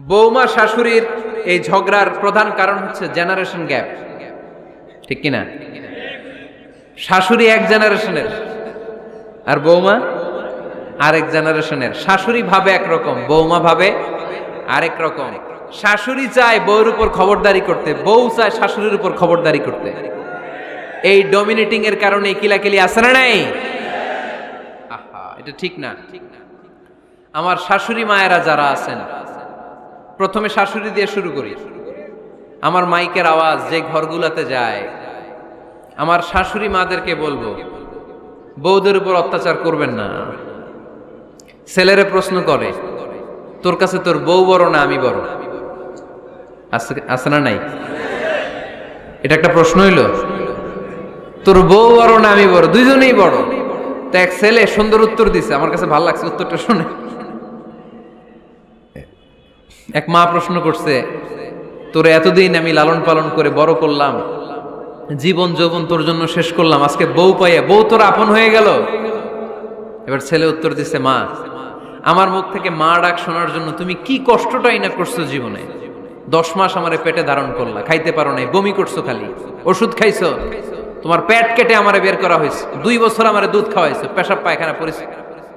বৌমা শাশুড়ির এই ঝগড়ার প্রধান কারণ হচ্ছে জেনারেশন গ্যাপ, ঠিক কিনা? শাশুড়ি এক জেনারেশনের আর বৌমা আরেক জেনারেশনের। শাশুড়ি ভাবে একরকম, বৌমা ভাবে আরেক রকম। শাশুড়ি চায় বউর উপর খবরদারি করতে, বউ চায় শাশুড়ির উপর খবরদারি করতে। এই ডমিনেটিং এর কারণে কিলাকিলি আছে না নাই? আহা, এটা ঠিক না। আমার শাশুড়ি মায়েরা যারা আছেন, প্রথমে শাশুড়ি দিয়ে শুরু করি। আমার মাইকের আওয়াজ যে ঘরগুলোতে যায়, আমার শাশুড়ি মাদেরকে বলবো, বউদের উপর অত্যাচার করবেন না। ছেলেরে প্রশ্ন করে, তোর কাছে তোর বউ বড় না আমি বড়? আছে না নাই? এটা একটা প্রশ্ন হইল। তোর বউ বড় না আমি বড়? দুইজনেই বড়। তো এক ছেলে সুন্দর উত্তর দিছে, আমার কাছে ভালো লাগছে উত্তরটা শুনে। এক মা প্রশ্ন করছে, তোর এতদিন আমি লালন পালন করে বড় করলাম, জীবন যৌবন তোর জন্য শেষ করলাম, আজকে বউ পাইয়া বউ তোর আপন হয়ে গেল? এবার ছেলে উত্তর দিছে, মা, আমার মুখ থেকে মা ডাক শোনার জন্য তুমি কি কষ্টটাই না করছো জীবনে। 10 মাস আমারে পেটে ধারণ করলা, খাইতে পারো নাই, বমি করছো, খালি ওষুধ খাইছো, তোমার পেট কেটে আমারে বের করা হয়েছে, 2 বছর আমারে দুধ খাওয়াইছো, পেশাব পায়খানা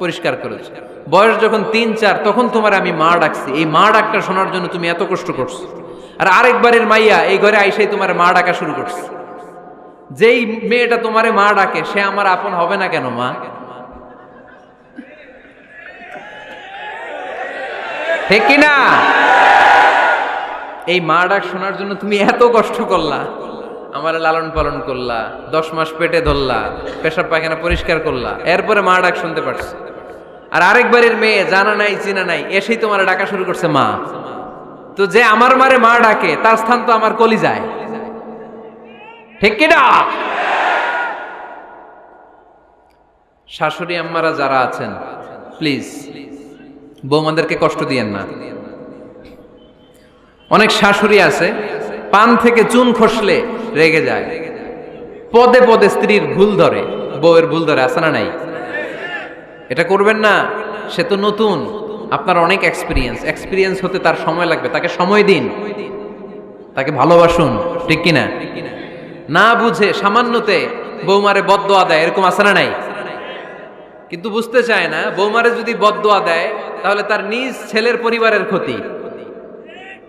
পরিষ্কার করেছো। বয়স যখন 3-4 তখন তোমার আমি মা ডাকছি, এই মা ডাকটা শোনার জন্য তুমি এত কষ্ট করছো। আর আরেকবারের মাইয়া এই ঘরে আইসাই তোমার মা ডাকা শুরু করছে। যেই মেয়েটা তোমারে মা ডাকে সে আমার আপন হবে না কেন মা? ঠিক কিনা? এই মা ডাক শোনার জন্য তুমি এত কষ্ট করলা, আমার লালন পালন করলা, 10 মাস পেটে ধরলা, পেশাব পায়খানা পরিষ্কার করলা, এরপরে মা ডাক শুনতে পারছো। আর আরেকবারের মেয়ে জানা নাই চিনা নাই এসেই তোমার ডাকা শুরু করছে মা। তো যে আমার মারে মা ডাকে তার স্থান তো আমার কলিজায়, ঠিক কিনা? শাশুড়ি আম্মারা যারা আছেন, প্লিজ বৌমাদেরকে কষ্ট দিয়েন না। অনেক শাশুড়ি আছে পান থেকে চুন খসলে রেগে যায়, পদে পদে স্ত্রীর ভুল ধরে, বউয়ের ভুল ধরে, আছে না নাই? এটা করবেন না। সে তো নতুন, আপনার অনেক এক্সপিরিয়েন্স হতে তার সময় লাগবে, তাকে সময় দিন, তাকে ভালোবাসুন, ঠিক কিনা? না বুঝে সামান্যতে বৌমারে বদদোয়া দেয়, এরকম আছে না নাই? কিন্তু বুঝতে চায় না, বৌমারে যদি বদদোয়া দেয় তাহলে তার নিজ ছেলের পরিবারের ক্ষতি,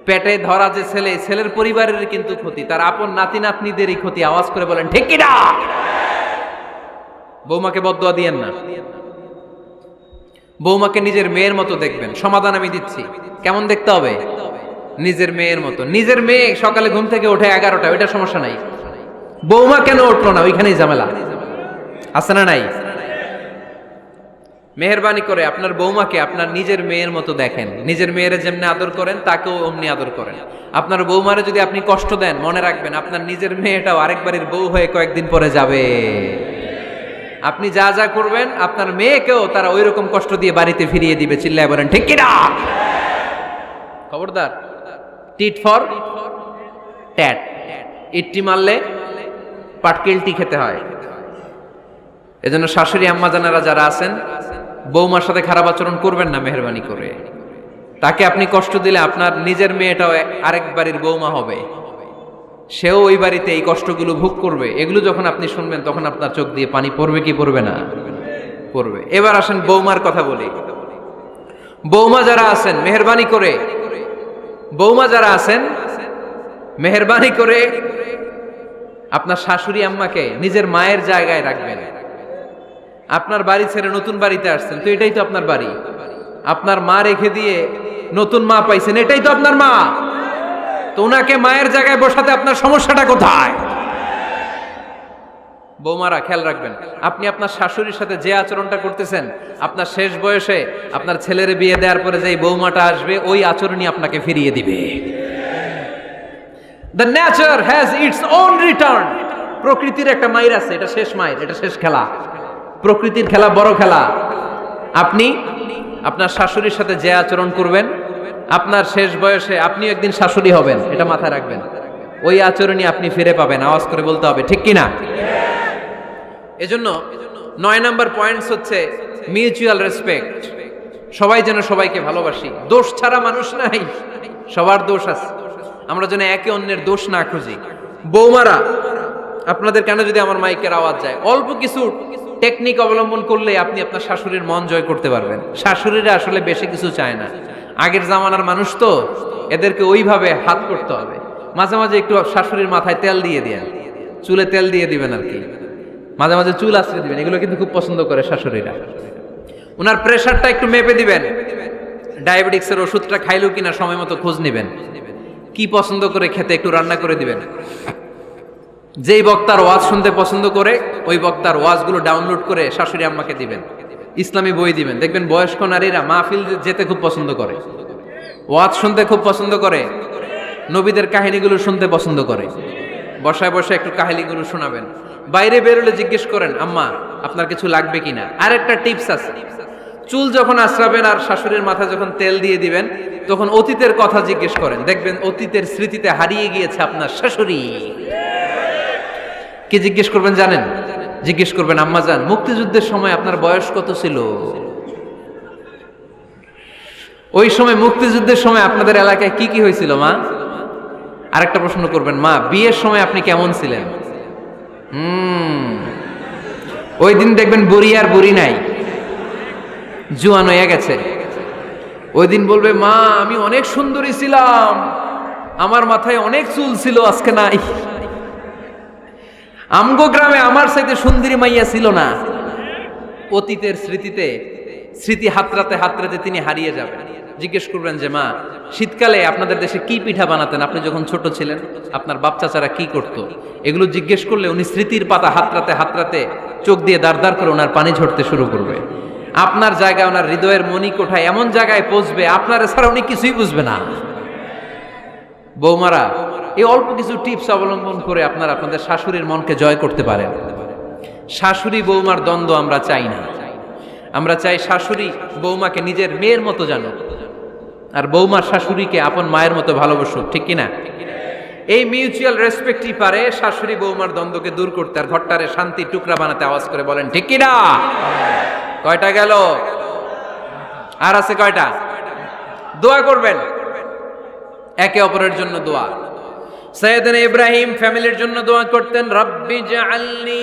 পেটে ধরা যে ছেলে, ছেলের পরিবারের কিন্তু ক্ষতি, তার আপন নাতি নাতনিদেরই ক্ষতি। আওয়াজ করে বলেন ঠিক কিনা? বৌমাকে বদদোয়া দিয়েন না। বৌমাকে নিজের মেয়ের মতো দেখবেন। সমাধান আমি দিচ্ছি। কেমন দেখতে হবে? নিজের মেয়ের মতো। নিজের মেয়ে সকালে ঘুম থেকে ওঠে 11টা, ওইটা সমস্যা নাই। বৌমা কেন উঠলো না, ওইখানেই ঝামেলা, আছে না নাই? মেহেরবানি করে আপনার বৌমাকে আপনার নিজের মেয়ের মতো দেখেন। নিজের মেয়েরে যেমনি আদর করেন তাকেও অমনি আদর করেন। আপনার বৌমারে যদি আপনি কষ্ট দেন, মনে রাখবেন আপনার নিজের মেয়েটাও আরেকবারের বউ হয়ে কয়েকদিন পরে যাবে। আপনি যা যা করবেন আপনার মেয়েকেও তারা ওই রকম কষ্ট দিয়ে বাড়িতে ফিরিয়ে দিবে। চিল্লায় বলেন ঠিক কিনা? খবরদার, টিট ফর ট্যাট। ইট্টি মারলে পাটকেলটি খেতে হয়। এজন্য শাশুড়ি আম্মা জানারা যারা আছেন, বৌমার সাথে খারাপ আচরণ করবেন না মেহেরবানি করে। তাকে আপনি কষ্ট দিলে আপনার নিজের মেয়েটাও আরেক বাড়ির বৌমা হবে, সেও ওই বাড়িতে এই কষ্টগুলো ভোগ করবে। এগুলো যখন আপনি শুনবেন তখন আপনার চোখ দিয়ে পানি পড়বে কি পড়বে না? পড়বে। এবার আসেন বৌমার কথা বলি। বৌমা যারা আছেন মেহেরবানি করে, বৌমা যারা আছেন মেহেরবানি করে আপনার শাশুড়ি আম্মাকে নিজের মায়ের জায়গায় রাখবেন। আপনার বাড়ি ছেড়ে নতুন বাড়িতে আসছেন, তো এটাই তো আপনার বাড়ি। আপনার মা রেখে দিয়ে নতুন মা পাইছেন, এটাই তো আপনার মা। তো ওনাকে মায়ের জায়গায় বসাতে আপনার সমস্যাটা কোথায়? বৌমারা খেয়াল রাখবেন, আপনি আপনার শাশুড়ির সাথে যে আচরণটা করতেছেন, আপনার শেষ বয়সে আপনার ছেলের বিয়ে দেওয়ার পরে যে বৌমাটা আসবে ওই আচরণই আপনাকে ফিরিয়ে দিবে। The nature has its own return. প্রকৃতির একটা মাইর আছে, এটা শেষ মাইর, এটা শেষ খেলা। প্রকৃতির খেলা বড় খেলা। আপনি আপনার শাশুড়ির সাথে যে আচরণ করবেন, আপনার শেষ বয়সে আপনি একদিন শাশুড়ি হবেন, এটা মাথায় রাখবেন। ওই আচরণই আপনি ফিরে পাবেন। আওয়াজ করে বলতে হবে ঠিক কিনা? এজন্য 9 নাম্বার পয়েন্টস হচ্ছে মিউচুয়াল রেসপেক্ট। সবাই যেন সবাইকে ভালোবাসি। দোষ ছাড়া মানুষ নাই। সবার দোষ আছে, আমরা যেন একে অন্যের দোষ না খুঁজি। বৌমারা, আপনাদের কেন যদি আমার মাইকের আওয়াজ যায়, অল্প কিছু টেকনিক অবলম্বন করলে আপনি আপনার শাশুড়ির মন জয় করতে পারবেন। শাশুড়িরা আসলে বেশি কিছু চায় না, আগের জামানার মানুষ তো, এদেরকে ওইভাবে হাত করতে হবে। মাঝে মাঝে একটু শাশুড়ির মাথায় তেল দিয়ে দেন, চুলে তেল দিয়ে দিবেন আর কি, মাঝে মাঝে চুল আশ্রয় দিবেন, এগুলো কিন্তু খুব পছন্দ করে শাশুড়িরা। ওনার প্রেশারটা একটু মেপে দিবেন, ডায়াবেটিক্সের ওষুধটা খাইলো কিনা সময় মতো খোঁজ নিবেন, কি পছন্দ করে খেতে একটু রান্না করে দিবেন। যেই বক্তার ওয়াজ শুনতে পছন্দ করে ওই বক্তার ওয়াজগুলো ডাউনলোড করে শাশুড়ি আম্মাকে দিবেন, ইসলামী বই দিবেন। দেখবেন বয়স্ক নারীরা মাহফিল যেতে খুব পছন্দ করে, ওয়াজ শুনতে খুব পছন্দ করে, নবীদের কাহিনীগুলো শুনতে পছন্দ করে। বসায় বসায় একটু কাহিনীগুলো শোনাবেন। বাইরে বেরোলে জিজ্ঞেস করেন, আম্মা আপনার কিছু লাগবে কিনা। আর একটা টিপস আছে, চুল যখন আশ্রাবেন আর শাশুড়ির মাথায় যখন তেল দিয়ে দিবেন, তখন অতীতের কথা জিজ্ঞেস করেন, দেখবেন অতীতের স্মৃতিতে হারিয়ে গিয়েছে আপনার শাশুড়ি। কি জিজ্ঞেস করবেন জানেন? জিজ্ঞেস করবেন, আম্মা জান, মুক্তিযুদ্ধের সময় আপনার বয়স কত ছিল? ওই সময় মুক্তিযুদ্ধের সময় আপনাদের এলাকায় কি কি হয়েছিল মা? আরেকটা প্রশ্ন করবেন, মা বিয়ের সময় আপনি কেমন ছিলেন? ওই দিন দেখবেন বুড়ি আর বুড়ি নাই, জুয়ান হয়ে গেছে। ওই দিন বলবে, মা আমি অনেক সুন্দরী ছিলাম, আমার মাথায় অনেক চুল ছিল, আজকে নাই। আমগো গ্রামে আমার চাইতে সুন্দরী মাইয়া ছিল না। অতীতের স্মৃতিতে, স্মৃতি হাতরাতে হাতরাতে তিনি হারিয়ে যাবেন। জিজ্ঞেস করবেন যে, মা শীতকালে আপনাদের দেশে কি পিঠা বানাতেন আপনি যখন ছোট ছিলেন, আপনার বাপ চাচারা কি করতো? এগুলো জিজ্ঞেস করলে উনি স্মৃতির পাতা হাতরাতে হাতরাতে চোখ দিয়ে দাঁড় দাঁড় করে ওনার পানি ঝরতে শুরু করবে। আপনার জায়গায়, ওনার হৃদয়ের মনি কোঠায় এমন জায়গায় পৌঁছবে, আপনার ছাড়া উনি কিছুই বুঝবে না। বৌমারা, এই অল্প কিছু টিপস অবলম্বন করে আপনারা আপনাদের শাশুড়ির মনকে জয় করতে পারেন। শাশুড়ি বৌমার দ্বন্দ্ব আমরা চাই না, আমরা চাই শাশুড়ি বৌমাকে নিজের মেয়ের মতো জানো, আর বৌমার শাশুড়িকে আপন মায়ের মতো ভালোবাসুক, ঠিক কিনা? এই মিউচুয়াল রেসপেক্টই পারে শাশুড়ি বৌমার দ্বন্দ্বকে দূর করতে, আর ঘরটারে শান্তির টুকরা বানাতে। আওয়াজ করে বলেন ঠিক কিনা? কয়টা গেল? আর আছে কয়টা? দোয়া করবেন একে অপরের জন্য। দোয়া, সাইয়েদনা ইব্রাহিম ফ্যামিলির জন্য দোয়া করতেন, রব্বি জাআলনি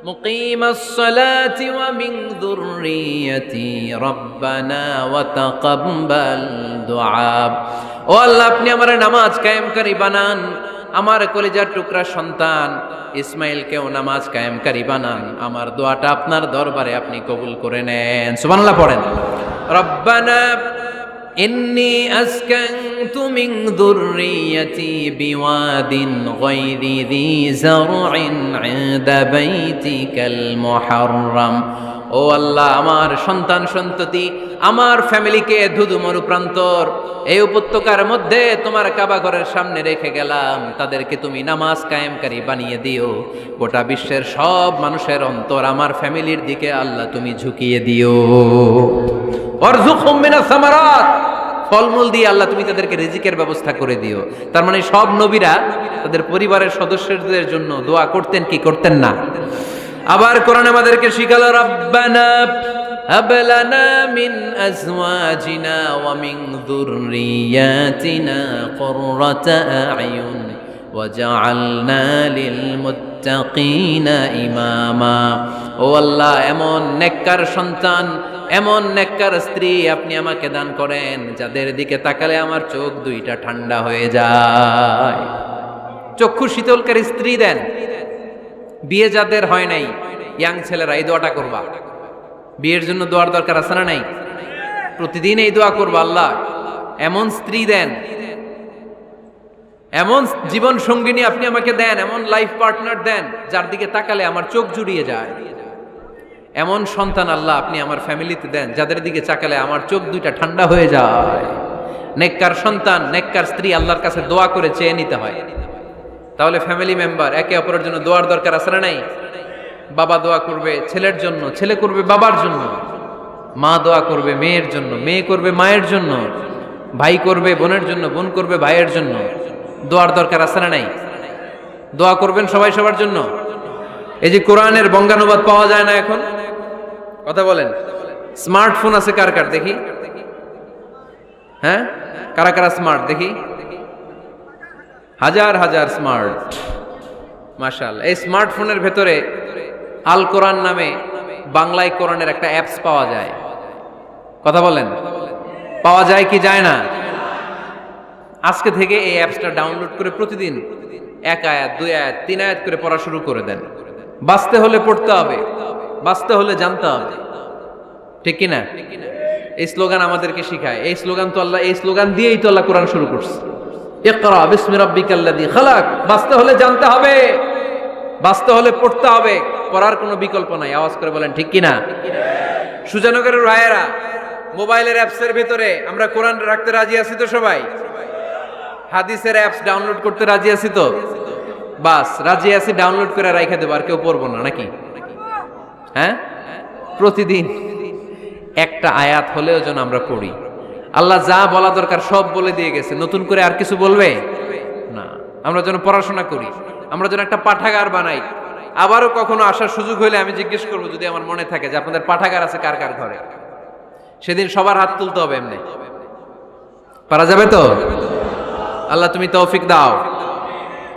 মুকিমাস সালাতি ওয়া মিন যুররিয়াতি রব্বানা ওয়া তাকাব্বাল দুআ। ও আল্লাহ, আপনি আমার নামাজ কায়েমকারী বানান, আমার কলিজার টুকরা সন্তান ইসমাইলকেও নামাজ কায়েমকারী বানান, আমার দোয়াটা আপনার দরবারে আপনি কবুল করে নেন। সুবহানাল্লাহ পড়েন। রব্বানা ইন্নী আসকানতু মিন যুররিয়াতি বিওয়াদিন গায়রি যী যারইন ইনদা বাইতিকাল মুহাররাম। ও আল্লাহ, আমার সন্তান সন্ততি, আমার ফ্যামিলিকে ধুধু মরুপ্রান্তর এই উপত্যকার মধ্যে তোমার কাবা ঘরের সামনে রেখে গেলাম, তাদেরকে তুমি নামাজ কায়েমকারী বানিয়ে দিও। গোটা বিশ্বের সব মানুষের অন্তর আমার ফ্যামিলির দিকে আল্লাহ তুমি ঝুঁকিয়ে দিও। ওয়ারযুকহুম মিনাস সামারাত, ফলমূল দিয়ে আল্লাহ তুমি তাদেরকে রিজিকের ব্যবস্থা করে দিও। তার মানে সব নবীরা তাদের পরিবারের সদস্যদের জন্য দোয়া করতেন কি করতেন না? আবার কোরআন আমাদেরকে শিখালো, রব্বানা হাব লানা মিন আজওয়াজিনা ওয়া মিন যুররিয়াতিনা কুররাতা আ'য়ুন ওয়াজআলনা লিল মুত্তাকিনা ইমামা। ও আল্লাহ, এমন নেককার সন্তান, এমন নেককার স্ত্রী আপনি আমাকে দান করেন যাদের দিকে তাকালে আমার চোখ দুইটা ঠান্ডা হয়ে যায়। চক্ষু শীতলকারী স্ত্রী দেন। বিয়ে যাদের হয় নাই, ইয়াং ছেলেরা এই দোয়াটা করবা। বিয়ের জন্য দোয়ার দরকার আছে না নাই? প্রতিদিন এই দোয়া করবা, আল্লাহ এমন স্ত্রী দেন, এমন জীবন সঙ্গিনী আপনি আমাকে দেন, এমন লাইফ পার্টনার দেন যার দিকে তাকালে আমার চোখ জুড়িয়ে যায়। এমন সন্তান আল্লাহ আপনি আমার ফ্যামিলিতে দেন যাদের দিকে তাকালে আমার চোখ দুইটা ঠান্ডা হয়ে যায়। নেককার সন্তান, নেককার স্ত্রী আল্লাহর কাছে দোয়া করে চেয়ে নিতে হয়। তাহলে ফ্যামিলি মেম্বার একে অপরের জন্য দোয়ার দরকার আছে না নাই? বাবা দোয়া করবে ছেলের জন্য, ছেলে করবে বাবার জন্য, মা দোয়া করবে মেয়ের জন্য, মেয়ে করবে মায়ের জন্য, ভাই করবে বোনের জন্য, বোন করবে ভাইয়ের জন্য। দোয়ার দরকার আছে না নাই? দোয়া করবেন সবাই সবার জন্য। এই যে কোরআনের বঙ্গানুবাদ পাওয়া যায় না এখন, কথা বলেন। স্মার্টফোন আছে কার কার দেখি? হ্যাঁ, কারা কারা স্মার্ট দেখি? হাজার হাজার স্মার্ট, মাশাআল্লাহ। এই স্মার্টফোনের ভেতরে আল কোরআন নামে বাংলায় কোরআনের একটা অ্যাপস পাওয়া যায়। কথা বলেন, পাওয়া যায় কি যায় না? আজকে থেকে এই অ্যাপসটা ডাউনলোড করে প্রতিদিন 1 আয়াত 2 আয়াত 3 আয়াত করে পড়া শুরু করে দেন। বাঁচতে হলে পড়তে হবে, বাঁচতে হলে জানতে হবে, ঠিক কি না? এই স্লোগান আমাদেরকে শিখায়। এই স্লোগান তো আল্লাহ, এই স্লোগান দিয়েই তো আল্লাহ কোরআন শুরু করছে, ইকরা বিসমি রাব্বিকাল্লাযী খালাক। বাঁচতে হলে জানতে হবে, বাঁচতে হলে পড়তে হবে, পড়ার কোনো বিকল্প নাই। আওয়াজ করে বলেন ঠিক কি না? সুজানগরের রায়েরা, মোবাইলের অ্যাপসের ভিতরে আমরা কোরআন রাখতে রাজি আছি তো সবাই? হাদিসের অ্যাপস ডাউনলোড করতে রাজি আছি তো? বাস রাজি আছি, ডাউনলোড করে রাইখা দেবো, আর কেউ পড়বো না নাকি? হ্যাঁ, প্রতিদিন একটা আয়াত হলেও যেন আমরা পড়ি। আল্লাহ যা বলা দরকার সব বলে দিয়ে গেছে, নতুন করে আর কিছু বলবে না। আমরা যেন পড়াশোনা করি, আমরা যেন একটা পাঠাগার বানাই। আবারও কখনো আসার সুযোগ হইলে আমি জিজ্ঞেস করবো, যদি আমার মনে থাকে, যে আপনাদের পাঠাগার আছে কার কার ঘরে। সেদিন সবার হাত তুলতে হবে। এমনি পারা যাবে তো? আল্লাহ তুমি তৌফিক দাও।